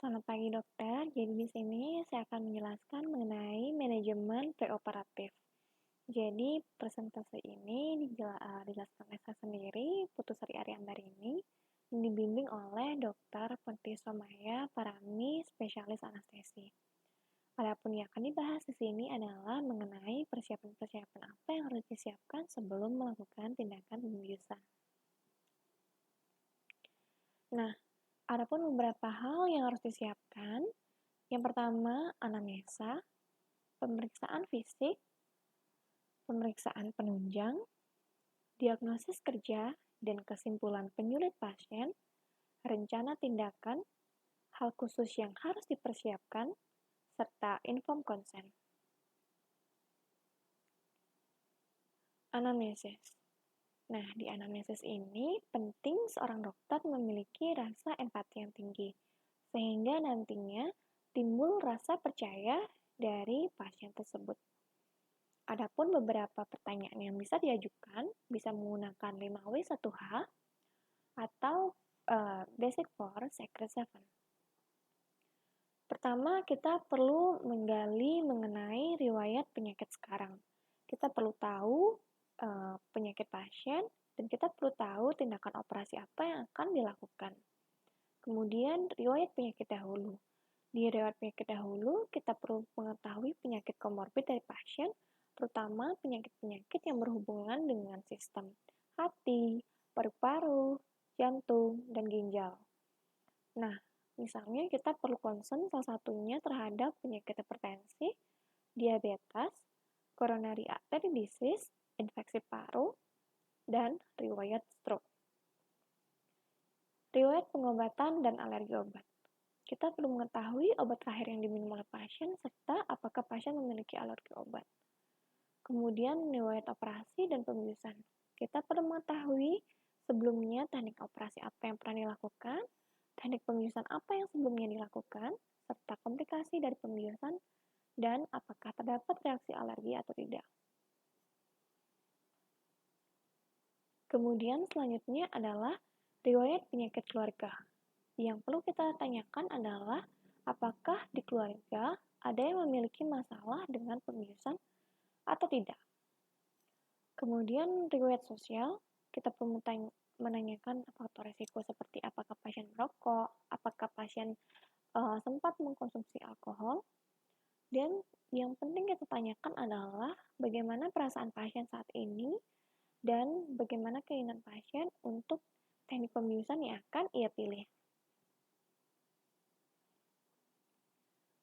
Selamat pagi dokter. Jadi di sini saya akan menjelaskan mengenai manajemen preoperatif. Jadi presentasi ini dijelaskan oleh saya sendiri, Putusari Ariandari ini, dibimbing oleh Dr. Penti Somaya Parami, spesialis anestesi. Adapun yang akan dibahas di sini adalah mengenai persiapan-persiapan apa yang harus disiapkan sebelum melakukan tindakan pembiusan. Nah, adapun beberapa hal yang harus disiapkan. Yang pertama, anamnesa, pemeriksaan fisik, pemeriksaan penunjang, diagnosis kerja dan kesimpulan penyulit pasien, rencana tindakan, hal khusus yang harus dipersiapkan, serta inform consent. Anamnesis. Nah, di anamnesis ini penting seorang dokter memiliki rasa empati yang tinggi, sehingga nantinya timbul rasa percaya dari pasien tersebut. Adapun beberapa pertanyaan yang bisa diajukan bisa menggunakan 5W1H atau Basic for Secret 7. Pertama, kita perlu menggali mengenai riwayat penyakit sekarang. Kita perlu tahu penyakit pasien dan kita perlu tahu tindakan operasi apa yang akan dilakukan. Kemudian, riwayat penyakit dahulu. Di riwayat penyakit dahulu, kita perlu mengetahui penyakit komorbid dari pasien, terutama penyakit-penyakit yang berhubungan dengan sistem hati, paru-paru, jantung, dan ginjal. Nah, misalnya kita perlu concern salah satunya terhadap penyakit hipertensi, diabetes, coronary artery disease, infeksi paru, dan riwayat stroke. Riwayat pengobatan dan alergi obat. Kita perlu mengetahui obat terakhir yang diminum oleh pasien serta apakah pasien memiliki alergi obat. Kemudian riwayat operasi dan pembiusan. Kita perlu mengetahui sebelumnya teknik operasi apa yang pernah dilakukan, teknik pembiusan apa yang sebelumnya dilakukan, serta komplikasi dari pembiusan dan apakah terdapat reaksi alergi atau tidak. Kemudian selanjutnya adalah riwayat penyakit keluarga. Yang perlu kita tanyakan adalah apakah di keluarga ada yang memiliki masalah dengan pembiusan atau tidak. Kemudian riwayat sosial, kita perlu menanyakan faktor risiko seperti apakah pasien merokok, apakah pasien sempat mengkonsumsi alkohol, dan yang penting kita tanyakan adalah bagaimana perasaan pasien saat ini dan bagaimana keinginan pasien untuk teknik pembiusan yang akan ia pilih.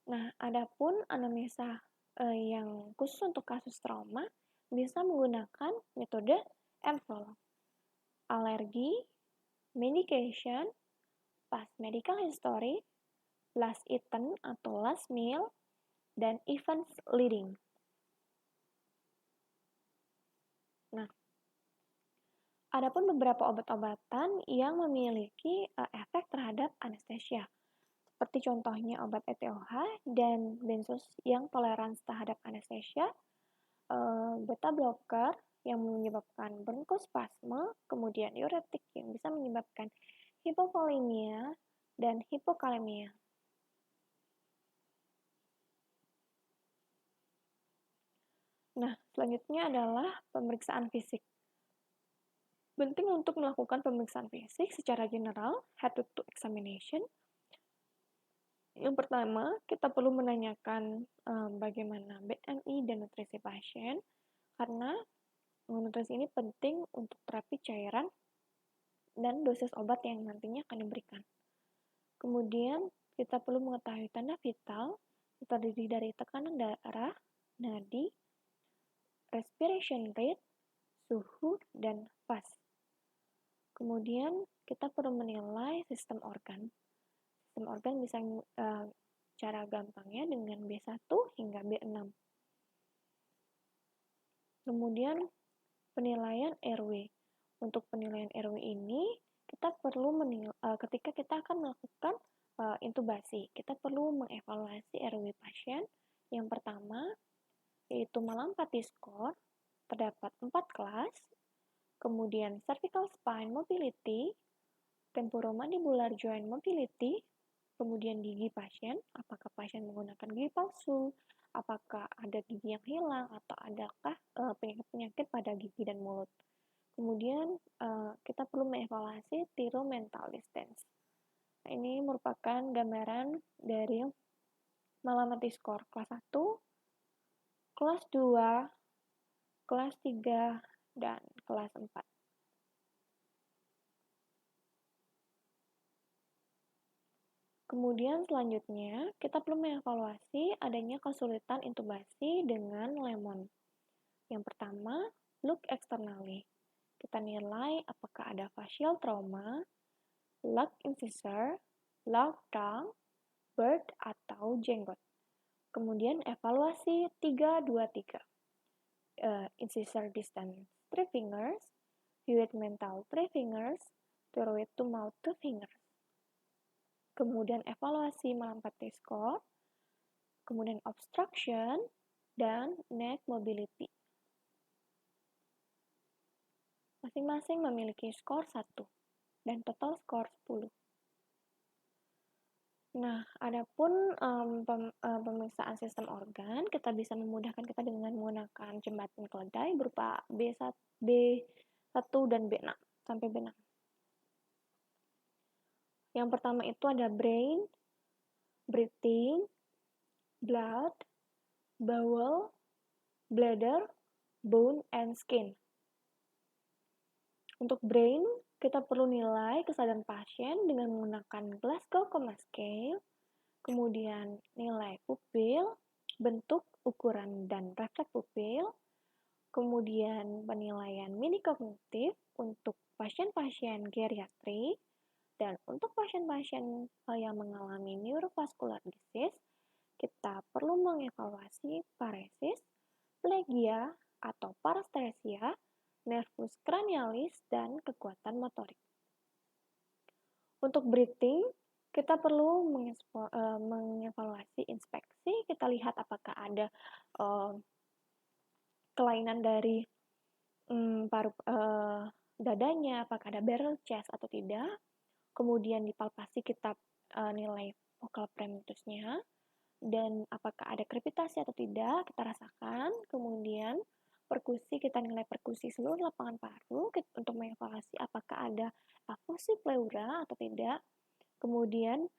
Nah, adapun anamnesa yang khusus untuk kasus trauma bisa menggunakan metode EMFOL, alergi, medication, past medical history, last eaten atau last meal, dan events leading. Nah, adapun beberapa obat-obatan yang memiliki efek terhadap anestesia, seperti contohnya obat ETOH dan benzus yang toleransi terhadap anestesia, beta blocker yang menyebabkan bronkospasme, kemudian diuretik yang bisa menyebabkan hipovolemia dan hipokalemia. Nah, selanjutnya adalah pemeriksaan fisik. Penting untuk melakukan pemeriksaan fisik secara general, head-to-toe examination. Yang pertama, kita perlu menanyakan bagaimana BMI dan nutrisi pasien, karena nutrisi ini penting untuk terapi cairan dan dosis obat yang nantinya akan diberikan. Kemudian, kita perlu mengetahui tanda vital, terdiri dari tekanan darah, nadi, respiration rate, suhu, dan fast. Kemudian, kita perlu menilai sistem organ. Sistem organ bisa cara gampangnya dengan B1 hingga B6. Kemudian, penilaian RW. Untuk penilaian RW ini, kita perlu ketika kita akan melakukan intubasi, kita perlu mengevaluasi RW pasien. Yang pertama, yaitu Mallampati score, terdapat 4 kelas, kemudian cervical spine mobility, temporomandibular joint mobility, Kemudian gigi pasien, apakah pasien menggunakan gigi palsu, apakah ada gigi yang hilang, atau adakah penyakit-penyakit pada gigi dan mulut. Kemudian kita perlu mengevaluasi tiru mental distance. Nah, ini merupakan gambaran dari Malamati Score kelas 1, kelas 2, kelas 3, dan kelas 4. Kemudian selanjutnya, kita perlu mengevaluasi adanya kesulitan intubasi dengan lemon. Yang pertama, look externally. Kita nilai apakah ada facial trauma, lug incisor, lug tongue, bird, atau jenggot. Kemudian evaluasi 3-2-3. Incisor distance 3 fingers, fluid mental 3 fingers, thyroid to mouth 2 fingers. Kemudian evaluasi Malamati Score, kemudian obstruction, dan neck mobility. Masing-masing memiliki skor 1 dan total skor 10. Nah, adapun pemeriksaan sistem organ, kita bisa memudahkan kita dengan menggunakan jembatan keledai berupa B1 dan B6 sampai B6. Yang pertama itu ada brain, breathing, blood, bowel, bladder, bone, and skin. Untuk brain, kita perlu nilai kesadaran pasien dengan menggunakan Glasgow Coma Scale, kemudian nilai pupil, bentuk, ukuran, dan refleks pupil, kemudian penilaian mini kognitif untuk pasien-pasien geriatri, dan untuk pasien-pasien yang mengalami neurovascular disease, kita perlu mengevaluasi paresis, plegia atau parestesia, nervus cranialis, dan kekuatan motorik. Untuk breathing, kita perlu mengevaluasi inspeksi, kita lihat apakah ada kelainan dari dadanya, apakah ada barrel chest atau tidak. Kemudian dipalpasi kita nilai vocal primitusnya, dan apakah ada krepitasi atau tidak, kita rasakan. Kemudian perkusi, kita nilai perkusi seluruh lapangan paru untuk mengevaluasi apakah ada afusi pleura atau tidak. Kemudian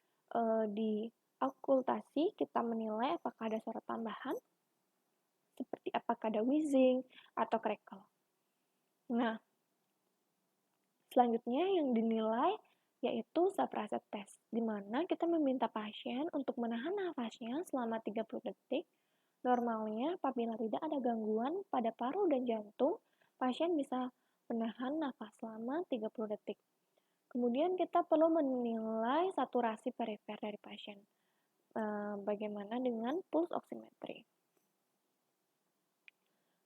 di okultasi kita menilai apakah ada suara tambahan, seperti apakah ada wheezing atau crackle. Nah, selanjutnya yang dinilai yaitu suppressive test, di mana kita meminta pasien untuk menahan nafasnya selama 30 detik. Normalnya, apabila tidak ada gangguan pada paru dan jantung, pasien bisa menahan nafas selama 30 detik. Kemudian kita perlu menilai saturasi perifer dari pasien. Bagaimana dengan pulse oximetry.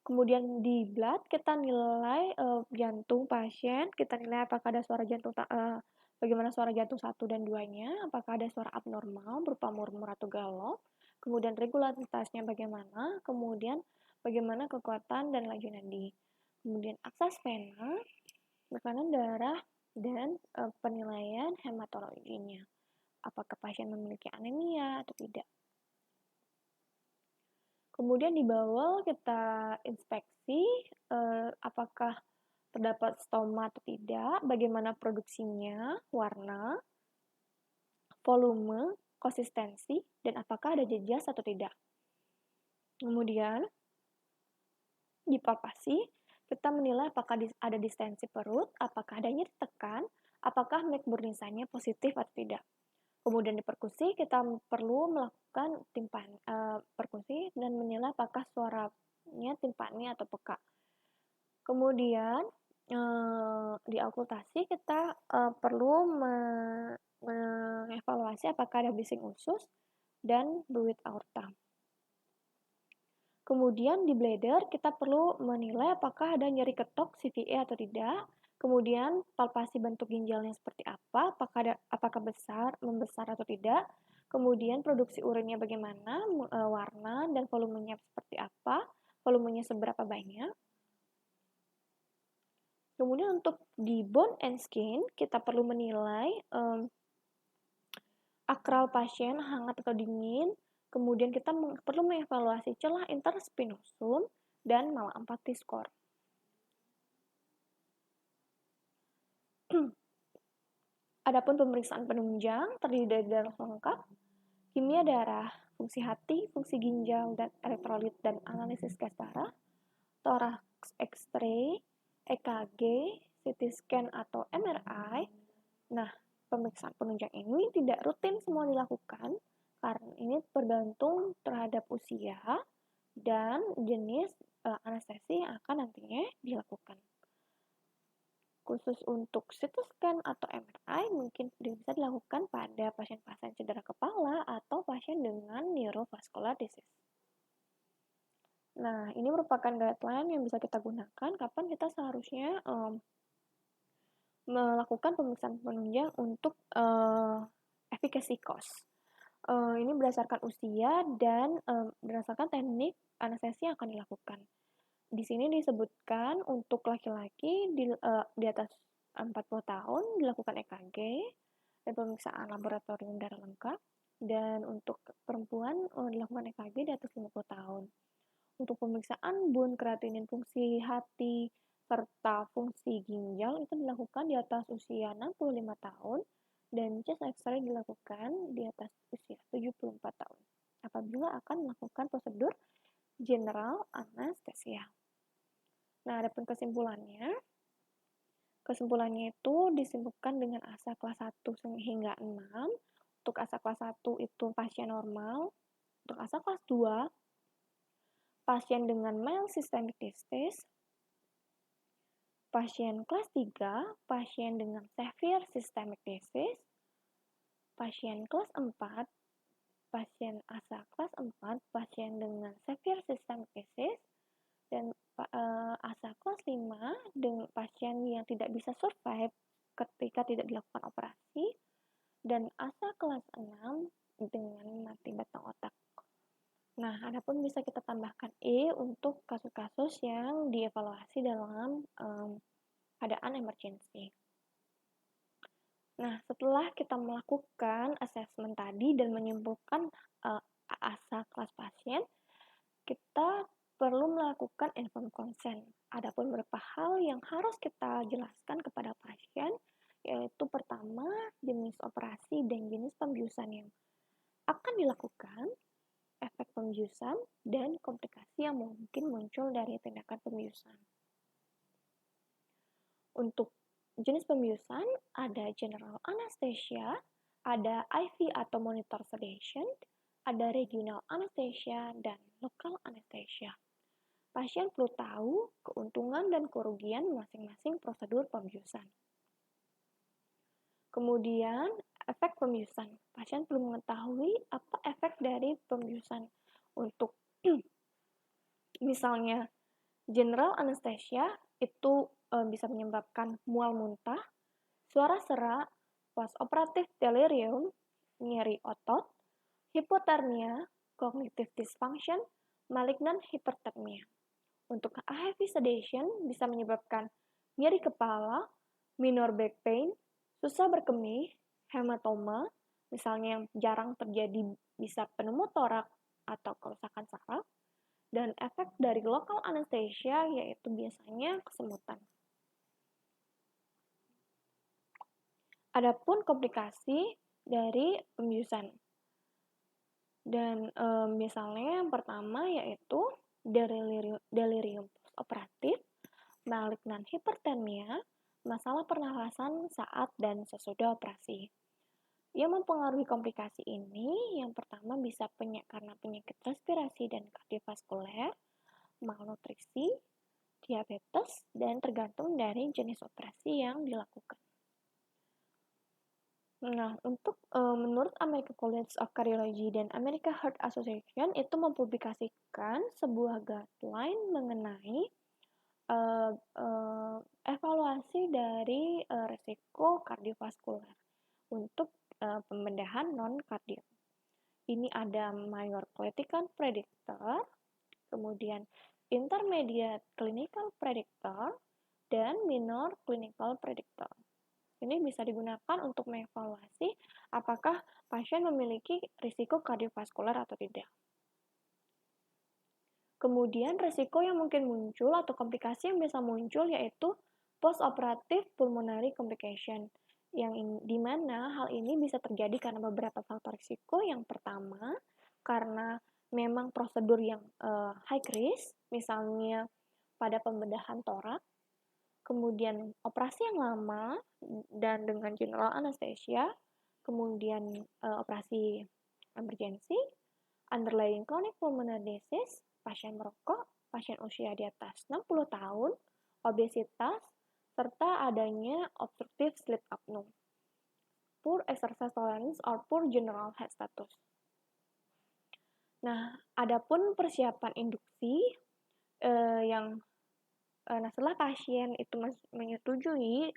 Kemudian di blood kita nilai jantung pasien, kita nilai apakah ada suara jantung bagaimana suara jantung 1 dan 2-nya, apakah ada suara abnormal berupa murmur atau galop, kemudian regularitasnya bagaimana, kemudian bagaimana kekuatan dan laju nadi. Kemudian akses vena, tekanan darah, dan penilaian hematologinya. Apakah pasien memiliki anemia atau tidak. Kemudian di bawel kita inspeksi apakah terdapat stoma atau tidak, bagaimana produksinya, warna, volume, konsistensi, dan apakah ada jejas atau tidak. Kemudian di palpasi kita menilai apakah ada distensi perut, apakah ada nyeri tekan, apakah McBurney-nya positif atau tidak. Kemudian di perkusi kita perlu melakukan perkusi dan menilai apakah suaranya timpani atau peka. Kemudian di okultasi kita perlu mengevaluasi apakah ada bising usus dan fluid aorta. Kemudian di bladder kita perlu menilai apakah ada nyeri ketok CVA atau tidak. Kemudian palpasi bentuk ginjalnya seperti apa, apakah membesar atau tidak. Kemudian produksi urinnya bagaimana, warna dan volumenya seperti apa, volumenya seberapa banyak. Kemudian untuk di bone and skin kita perlu menilai akral pasien hangat atau dingin, kemudian kita perlu mengevaluasi celah interspinosum dan malaempati skor. Adapun pemeriksaan penunjang terdiri dari darah lengkap, kimia darah, fungsi hati, fungsi ginjal, dan elektrolit dan analisis gas darah, toraks X-ray, EKG, CT scan atau MRI. Nah, pemeriksaan penunjang ini tidak rutin semua dilakukan karena ini bergantung terhadap usia dan jenis anestesi yang akan nantinya dilakukan. Khusus untuk CT scan atau MRI mungkin bisa dilakukan pada pasien-pasien cedera kepala atau pasien dengan neurovascular disease. Nah, ini merupakan guideline yang bisa kita gunakan kapan kita seharusnya melakukan pemeriksaan penunjang untuk efficacy cost. Ini berdasarkan usia dan berdasarkan teknik anestesi yang akan dilakukan. Di sini disebutkan untuk laki-laki di atas 40 tahun dilakukan EKG dan pemeriksaan laboratorium darah lengkap, dan untuk perempuan dilakukan EKG di atas 50 tahun. Untuk pemeriksaan bone creatinine, fungsi hati, serta fungsi ginjal itu dilakukan di atas usia 65 tahun dan chest X-ray dilakukan di atas usia 74 tahun apabila akan melakukan prosedur general anesthesia. Nah, adapun kesimpulannya itu disimpulkan dengan ASA kelas 1 hingga 6. Untuk ASA kelas 1 itu pasien normal. Untuk ASA kelas 2, pasien dengan mild systemic disease. Pasien kelas 3, pasien dengan severe systemic disease. Pasien kelas 4, pasien ASA kelas 4, pasien dengan severe systemic disease. Dan ASA kelas 5 dengan pasien yang tidak bisa survive ketika tidak dilakukan operasi, dan ASA kelas 6 dengan mati batang otak. Nah, adapun bisa kita tambahkan E untuk kasus-kasus yang dievaluasi dalam keadaan emergency. Nah, setelah kita melakukan assessment tadi dan menyimpulkan ASA kelas pasien, kita perlu melakukan informed consent. Adapun beberapa hal yang harus kita jelaskan kepada pasien, yaitu pertama, jenis operasi dan jenis pembiusan yang akan dilakukan, efek pembiusan, dan komplikasi yang mungkin muncul dari tindakan pembiusan. Untuk jenis pembiusan, ada general anesthesia, ada IV atau monitor sedation, ada regional anesthesia, dan local anesthesia. Pasien perlu tahu keuntungan dan kerugian masing-masing prosedur pembiusan. Kemudian, efek pembiusan. Pasien perlu mengetahui apa efek dari pembiusan. Untuk misalnya, general anesthesia itu bisa menyebabkan mual muntah, suara serak, postoperatif delirium, nyeri otot, hipotermia, cognitive dysfunction, malignant hyperthermia. Untuk heavy sedation bisa menyebabkan nyeri kepala, minor back pain, susah berkemih, hematoma, misalnya yang jarang terjadi bisa pneumotorak atau kerusakan saraf, dan efek dari local anesthesia yaitu biasanya kesemutan. Adapun komplikasi dari pembiusan. Dan misalnya yang pertama yaitu delirium postoperatif, malignant hyperthermia, masalah pernafasan saat dan sesudah operasi. Yang mempengaruhi komplikasi ini, yang pertama bisa karena penyakit respirasi dan kardiovaskuler, malnutrisi, diabetes, dan tergantung dari jenis operasi yang dilakukan. Nah, untuk menurut American College of Cardiology dan American Heart Association itu mempublikasikan sebuah guideline mengenai evaluasi dari resiko kardiovaskuler untuk pembedahan non-kardiak. Ini ada major clinical predictor, kemudian intermediate clinical predictor, dan minor clinical predictor. Ini bisa digunakan untuk mengevaluasi apakah pasien memiliki risiko kardiovaskular atau tidak. Kemudian risiko yang mungkin muncul atau komplikasi yang bisa muncul yaitu post-operative pulmonary complication, di mana hal ini bisa terjadi karena beberapa faktor risiko. Yang pertama, karena memang prosedur yang high risk, misalnya pada pembedahan toraks, kemudian operasi yang lama dan dengan general anesthesia, kemudian operasi emergency, underlying chronic pulmonary disease, pasien merokok, pasien usia di atas 60 tahun, obesitas, serta adanya obstructive sleep apnea, poor exercise tolerance or poor general health status. Nah, adapun persiapan induksi setelah pasien itu menyetujui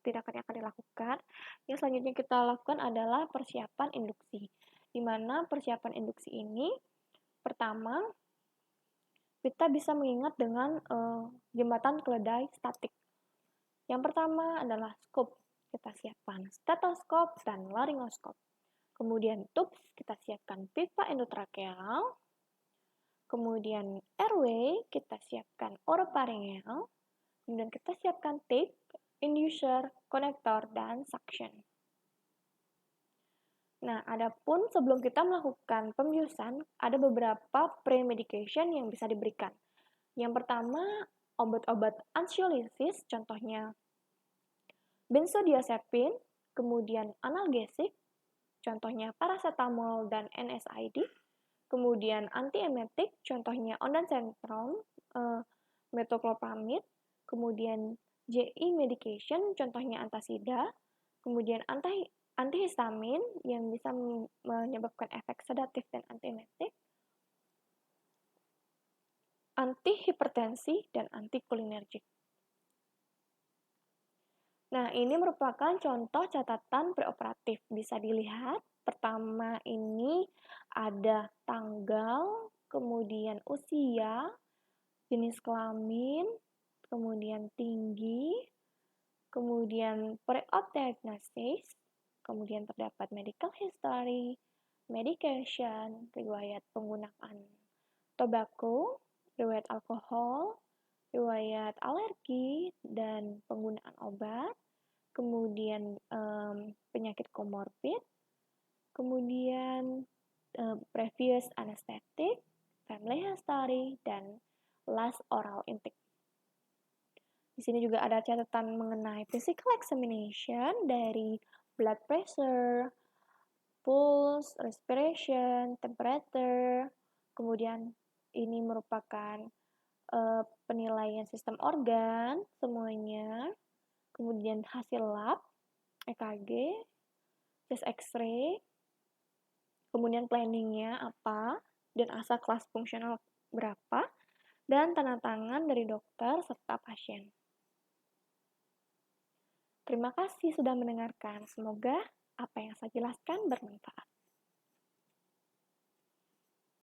tindakan yang akan dilakukan, yang selanjutnya kita lakukan adalah persiapan induksi. Di mana persiapan induksi ini, pertama, kita bisa mengingat dengan jembatan keledai statik. Yang pertama adalah scope, kita siapkan stetoskop dan laryngoskop. Kemudian tubes, kita siapkan pipa endotrakeal. Kemudian airway, kita siapkan orofaringeal. Kemudian kita siapkan tape, inducer, konektor, dan suction. Nah, adapun sebelum kita melakukan pembiusan, ada beberapa pre-medication yang bisa diberikan. Yang pertama, obat-obat anxiolysis, contohnya benzodiazepin, kemudian analgesik, contohnya paracetamol dan NSAID, kemudian antiemetik, contohnya ondansetron, metoclopramid, kemudian JI medication, contohnya antasida, kemudian antihistamin yang bisa menyebabkan efek sedatif dan antiemetik, antihipertensi, dan antikolinergik. Nah, ini merupakan contoh catatan preoperatif. Bisa dilihat, pertama ini ada tanggal, kemudian usia, jenis kelamin, kemudian tinggi, kemudian pre-op diagnosis, kemudian terdapat medical history, medication, riwayat penggunaan tobacco, riwayat alkohol, riwayat alergi, dan penggunaan obat, kemudian penyakit komorbid, kemudian previous anesthetic, family history, dan last oral intake. Di sini juga ada catatan mengenai physical examination dari blood pressure, pulse, respiration, temperature, kemudian ini merupakan penilaian sistem organ semuanya, kemudian hasil lab, EKG, chest X-ray, kemudian planningnya apa, dan asal kelas fungsional berapa, dan tanda tangan dari dokter serta pasien. Terima kasih sudah mendengarkan. Semoga apa yang saya jelaskan bermanfaat.